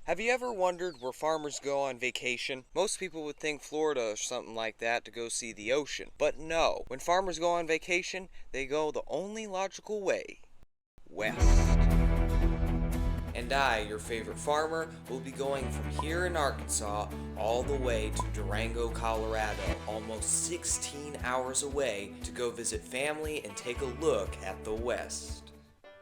Have you ever wondered where farmers go on vacation? Most people would think Florida or something like that to go see the ocean. But no, when farmers go on vacation, they go the only logical way, west. And I, your favorite farmer, will be going from here in Arkansas all the way to Durango, Colorado, almost 16 hours away to go visit family and take a look at the West.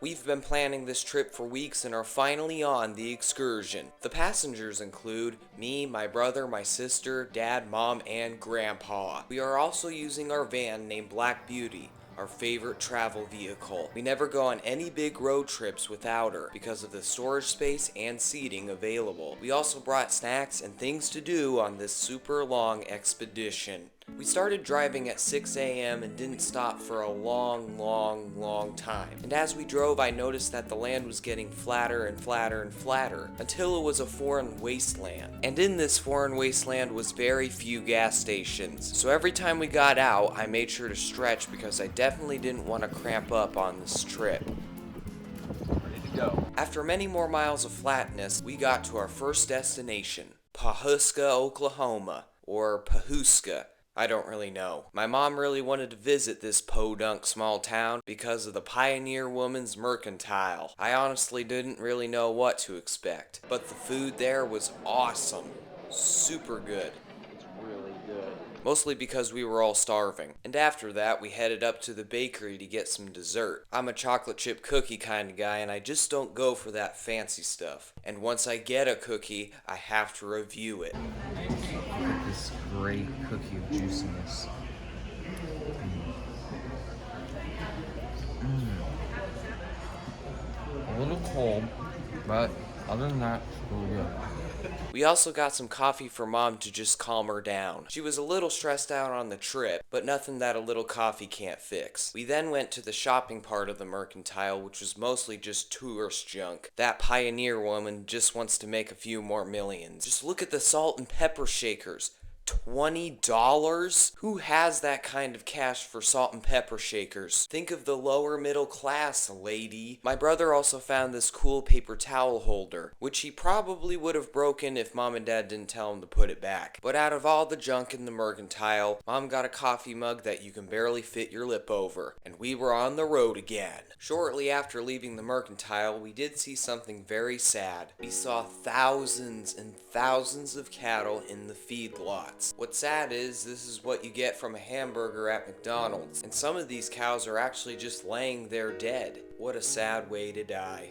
We've been planning this trip for weeks and are finally on the excursion. The passengers include me, my brother, my sister, dad, mom, and grandpa. We are also using our van named Black Beauty, our favorite travel vehicle. We never go on any big road trips without her because of the storage space and seating available. We also brought snacks and things to do on this super long expedition. We started driving at 6 a.m. and didn't stop for a long time. And as we drove, I noticed that the land was getting flatter and flatter and flatter until it was a foreign wasteland. And in this foreign wasteland was very few gas stations. So every time we got out, I made sure to stretch because I definitely didn't want to cramp up on this trip. Ready to go. After many more miles of flatness, we got to our first destination, Pawhuska, Oklahoma, or Pawhuska. I don't really know. My mom really wanted to visit this podunk small town because of the Pioneer Woman's Mercantile. I honestly didn't really know what to expect, but the food there was awesome. Super good. It's really good. Mostly because we were all starving. And after that, we headed up to the bakery to get some dessert. I'm a chocolate chip cookie kind of guy, and I just don't go for that fancy stuff. And once I get a cookie, I have to review it. Look at this great cookie of juiciness. A little cold, but other than that, it's really good. We also got some coffee for Mom to just calm her down. She was a little stressed out on the trip, but nothing that a little coffee can't fix. We then went to the shopping part of the mercantile, which was mostly just tourist junk. That Pioneer Woman just wants to make a few more millions. Just look at the salt and pepper shakers. $20? Who has that kind of cash for salt and pepper shakers? Think of the lower middle class, lady. My brother also found this cool paper towel holder, which he probably would have broken if Mom and Dad didn't tell him to put it back. But out of all the junk in the mercantile, Mom got a coffee mug that you can barely fit your lip over, and we were on the road again. Shortly after leaving the mercantile, we did see something very sad. We saw thousands and thousands of cattle in the feedlot. What's sad is this is what you get from a hamburger at McDonald's, and some of these cows are actually just laying there dead. What a sad way to die.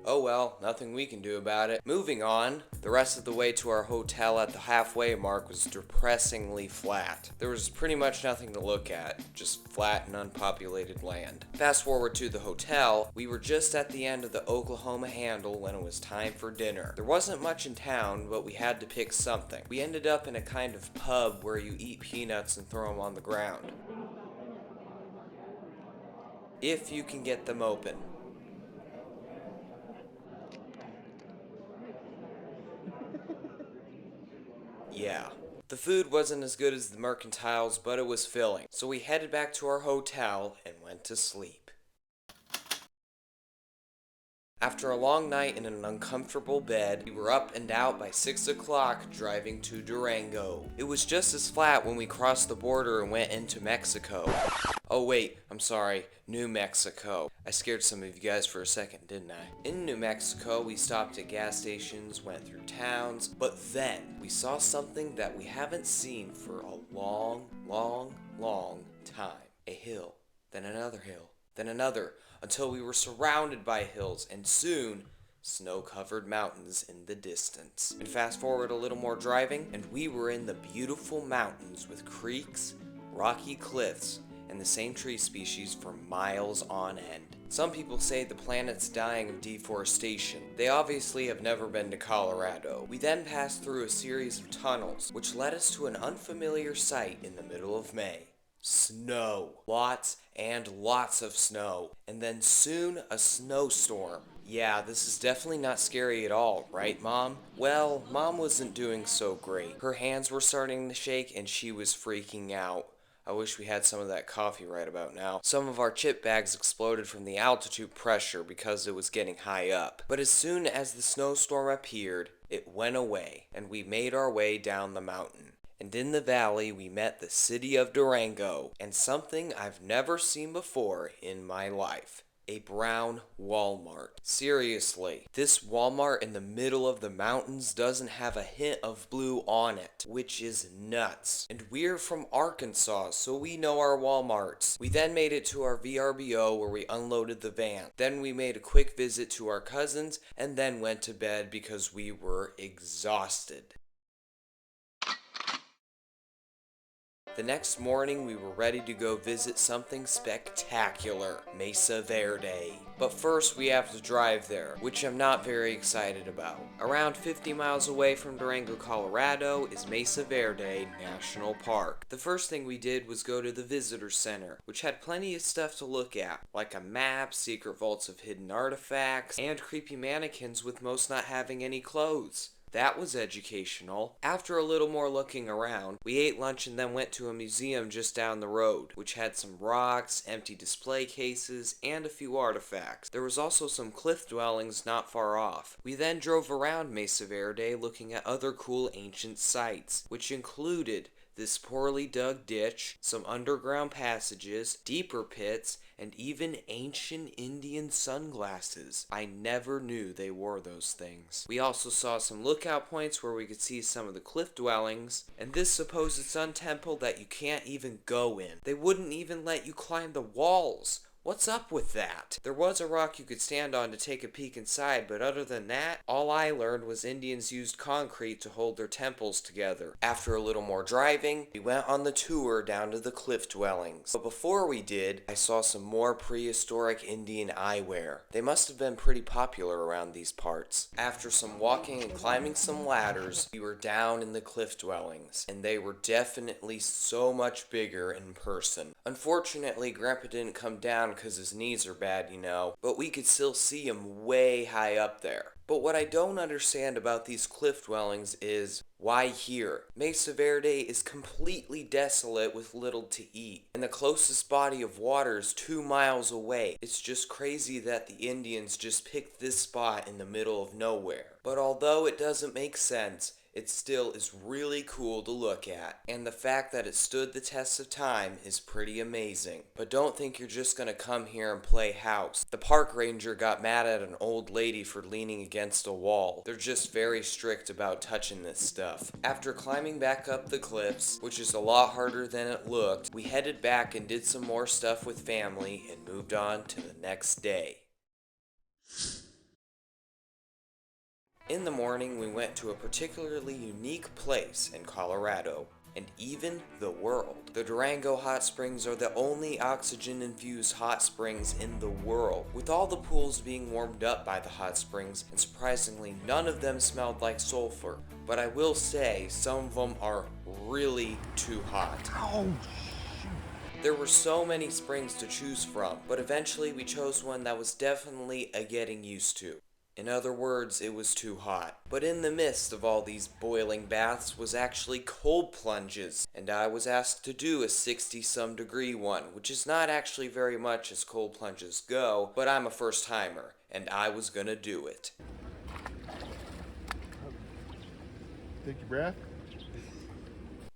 Oh well, nothing we can do about it. Moving on, the rest of the way to our hotel at the halfway mark was depressingly flat. There was pretty much nothing to look at, just flat and unpopulated land. Fast forward to the hotel, we were just at the end of the Oklahoma handle when it was time for dinner. There wasn't much in town, but we had to pick something. We ended up in a kind of pub where you eat peanuts and throw them on the ground. If you can get them open. Yeah. The food wasn't as good as the mercantiles, but it was filling. So we headed back to our hotel and went to sleep. After a long night in an uncomfortable bed, we were up and out by 6 o'clock driving to Durango. It was just as flat when we crossed the border and went into Mexico. Oh wait, I'm sorry, New Mexico. I scared some of you guys for a second, didn't I? In New Mexico, we stopped at gas stations, went through towns, but then we saw something that we haven't seen for a long time. A hill, then another hill, then another, until we were surrounded by hills, and soon, snow-covered mountains in the distance. And fast forward a little more driving, and we were in the beautiful mountains with creeks, rocky cliffs, and the same tree species for miles on end. Some people say the planet's dying of deforestation. They obviously have never been to Colorado. We then passed through a series of tunnels, which led us to an unfamiliar sight in the middle of May. Snow. Lots and lots of snow. And then soon a snowstorm. Yeah, this is definitely not scary at all, right, Mom? Well, Mom wasn't doing so great. Her hands were starting to shake and she was freaking out. I wish we had some of that coffee right about now. Some of our chip bags exploded from the altitude pressure because it was getting high up. But as soon as the snowstorm appeared, it went away, and we made our way down the mountain. And in the valley, we met the city of Durango, and something I've never seen before in my life. A brown Walmart. Seriously, this Walmart in the middle of the mountains doesn't have a hint of blue on it, which is nuts. And we're from Arkansas, so we know our Walmarts. We then made it to our VRBO where we unloaded the van. Then we made a quick visit to our cousins and then went to bed because we were exhausted. The next morning, we were ready to go visit something spectacular, Mesa Verde. But first, we have to drive there, which I'm not very excited about. Around 50 miles away from Durango, Colorado is Mesa Verde National Park. The first thing we did was go to the visitor center, which had plenty of stuff to look at, like a map, secret vaults of hidden artifacts, and creepy mannequins with most not having any clothes. That was educational. After a little more looking around, we ate lunch and then went to a museum just down the road, which had some rocks, empty display cases, and a few artifacts. There was also some cliff dwellings not far off. We then drove around Mesa Verde looking at other cool ancient sites, which included this poorly dug ditch, some underground passages, deeper pits, and even ancient Indian sunglasses. I never knew they wore those things. We also saw some lookout points where we could see some of the cliff dwellings, and this supposed sun temple that you can't even go in. They wouldn't even let you climb the walls. What's up with that? There was a rock you could stand on to take a peek inside, but other than that, all I learned was Indians used concrete to hold their temples together. After a little more driving, we went on the tour down to the cliff dwellings. But before we did, I saw some more prehistoric Indian eyewear. They must have been pretty popular around these parts. After some walking and climbing some ladders, we were down in the cliff dwellings, and they were definitely so much bigger in person. Unfortunately, Grandpa didn't come down because his knees are bad, you know, but we could still see him way high up there. But what I don't understand about these cliff dwellings is, why here? Mesa Verde is completely desolate with little to eat, and the closest body of water is 2 miles away. It's just crazy that the Indians just picked this spot in the middle of nowhere. But although it doesn't make sense, it still is really cool to look at, and the fact that it stood the test of time is pretty amazing. But don't think you're just gonna come here and play house. The park ranger got mad at an old lady for leaning against a wall. They're just very strict about touching this stuff. After climbing back up the cliffs, which is a lot harder than it looked, we headed back and did some more stuff with family and moved on to the next day. In the morning, we went to a particularly unique place in Colorado, and even the world. The Durango hot springs are the only oxygen-infused hot springs in the world, with all the pools being warmed up by the hot springs, and surprisingly, none of them smelled like sulfur. But I will say, some of them are really too hot. There were so many springs to choose from, but eventually we chose one that was definitely a getting used to. In other words, it was too hot. But in the midst of all these boiling baths was actually cold plunges, and I was asked to do a 60-some degree one, which is not actually very much as cold plunges go, but I'm a first timer, and I was gonna do it. Take your breath.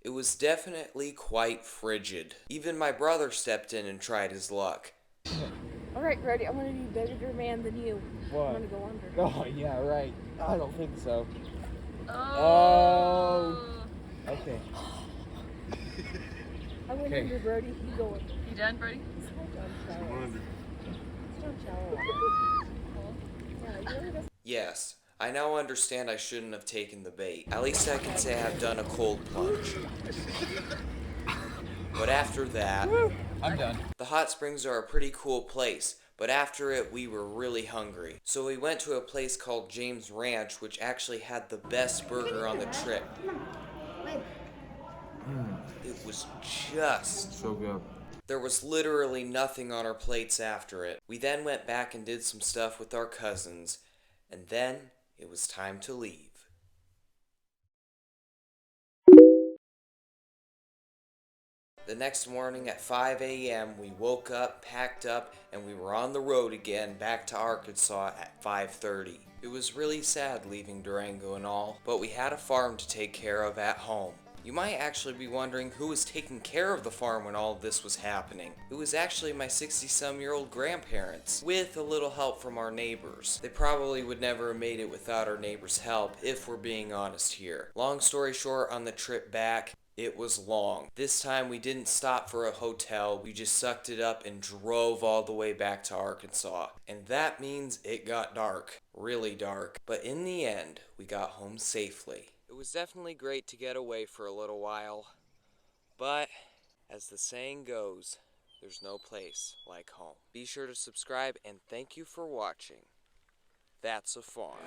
It was definitely quite frigid. Even my brother stepped in and tried his luck. Alright, ready? I'm gonna be bigger man than you. What? I'm gonna go under. Oh, yeah, right. I don't think so. Oh. Okay. I went Okay. under, Brody. You go under. You done, Brody? It's not John Go Chow. under. It's John Chow. Yeah, you know that's Yes, I now understand I shouldn't have taken the bait. At least I can say I've done a cold plunge. But after that, I'm done. the hot springs are a pretty cool place, but after it we were really hungry. So we went to a place called James Ranch, which actually had the best burger on the trip. It was just... So good. There was literally nothing on our plates after it. We then went back and did some stuff with our cousins, and then it was time to leave. The next morning at 5 a.m., we woke up, packed up, and we were on the road again back to Arkansas at 5:30. It was really sad leaving Durango and all, but we had a farm to take care of at home. You might actually be wondering who was taking care of the farm when all of this was happening. It was actually my 60-some-year-old grandparents, with a little help from our neighbors. They probably would never have made it without our neighbors' help, if we're being honest here. Long story short, on the trip back, it was long. This time we didn't stop for a hotel, we just sucked it up and drove all the way back to Arkansas. And that means it got dark, really dark. But in the end, we got home safely. It was definitely great to get away for a little while, but as the saying goes, there's no place like home. Be sure to subscribe and thank you for watching. That's a farm.